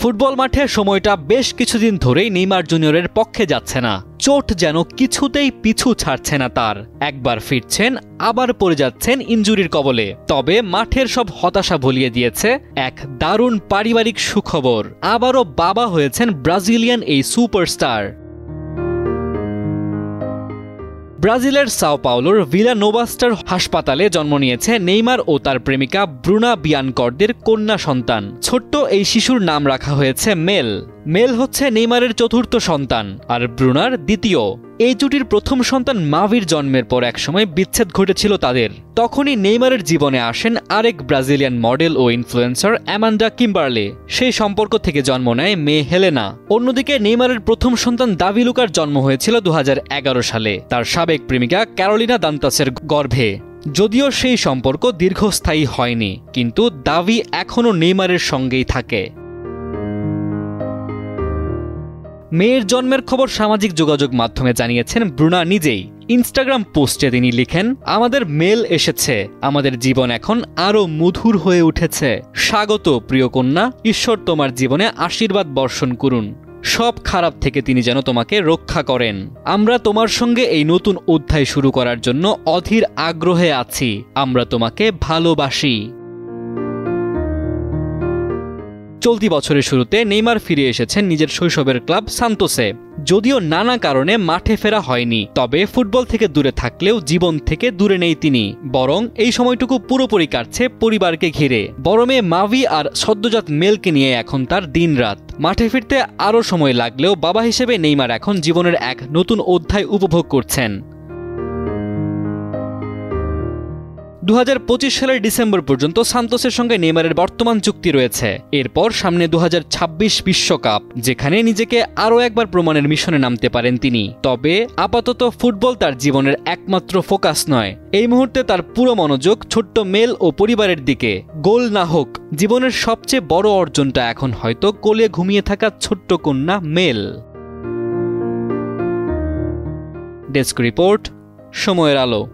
Football মাঠে সময়টা বেশ কিছুদিন ধরেই নেইমার জুনিয়রের পক্ষে যাচ্ছে না। চোট যেন কিছুতেই পিছু ছাড়ছে না তার। একবার ফিরছেন, আবার পড়ে যাচ্ছেন ইনজুরির কবলে। তবে মাঠের সব হতাশা ভুলিয়ে দিয়েছে এক দারুণ পারিবারিক সুখবর। আবারও বাবা হয়েছেন ব্রাজিলিয়ান এই সুপারস্টার। ব্রাজিলের সাও পাওলোর ভিলা নোভাস্টার হাসপাতালে জন্ম নিয়েছে নেইমার ও তার প্রেমিকা ব্রুনা বিয়ানকর্দের কন্যা সন্তান। ছোট্ট এই শিশুর নাম রাখা হয়েছে মেল। মেল হচ্ছে নেইমারের চতুর্থ সন্তান আর ব্রুনার দ্বিতীয়। এই জুটির প্রথম সন্তান মাভির জন্মের পর একসময় বিচ্ছেদ ঘটেছিল তাদের। তখনই নেইমারের জীবনে আসেন আরেক ব্রাজিলিয়ান মডেল ও ইনফ্লুয়েন্সার অ্যামান্ডা কিম্বারলে। সেই সম্পর্ক থেকে জন্ম নেয় মেয়ে হেলেনা। অন্যদিকে নেইমারের প্রথম সন্তান দাভি লুকার জন্ম হয়েছিল 2011 সালে তার সাবেক প্রেমিকা ক্যারোলিনা দান্তাসের গর্ভে। যদিও সেই সম্পর্ক দীর্ঘস্থায়ী হয়নি, কিন্তু দাভি এখনও নেইমারের সঙ্গেই থাকে। মেয়ের জন্মের খবর সামাজিক যোগাযোগ মাধ্যমে জানিয়েছেন ব্রুনা নিজেই। ইনস্টাগ্রাম পোস্টে তিনি লিখেন, আমাদের মেল এসেছে, আমাদের জীবন এখন আরও মধুর হয়ে উঠেছে। স্বাগত প্রিয় কন্যা, ঈশ্বর তোমার জীবনে আশীর্বাদ বর্ষণ করুন। সব খারাপ থেকে তিনি যেন তোমাকে রক্ষা করেন। আমরা তোমার সঙ্গে এই নতুন অধ্যায় শুরু করার জন্য অধীর আগ্রহে আছি। আমরা তোমাকে ভালোবাসি। চলতি বছরের শুরুতে নেইমার ফিরে এসেছেন নিজের শৈশবের ক্লাব সান্তোসে। যদিও নানা কারণে মাঠে ফেরা হয়নি, তবে ফুটবল থেকে দূরে থাকলেও জীবন থেকে দূরে নেই তিনি। বরং এই সময়টুকু পুরোপুরি কাটছে পরিবারকে ঘিরে। বড় মেয়ে মাভি আর সদ্যজাত মেলকে নিয়ে এখন তার দিনরাত। মাঠে ফিরতে আরও সময় লাগলেও বাবা হিসেবে নেইমার এখন জীবনের এক নতুন অধ্যায় উপভোগ করছেন। 2025 সালের ডিসেম্বর পর্যন্ত সান্তোসের সঙ্গে নেইমারের বর্তমান চুক্তি রয়েছে। এরপর সামনে 2026 বিশ্বকাপ, যেখানে নিজেকে আরও একবার প্রমাণের মিশনে নামতে পারেন তিনি। তবে আপাতত ফুটবল তার জীবনের একমাত্র ফোকাস নয়। এই মুহূর্তে তার পুরো মনোযোগ ছোট্ট মেল ও পরিবারের দিকে। গোল না হোক, জীবনের সবচেয়ে বড় অর্জনটা এখন হয়তো কোলে ঘুমিয়ে থাকা ছোট্ট কন্যা মেল। ডেস্ক রিপোর্ট, সময়ের আলো।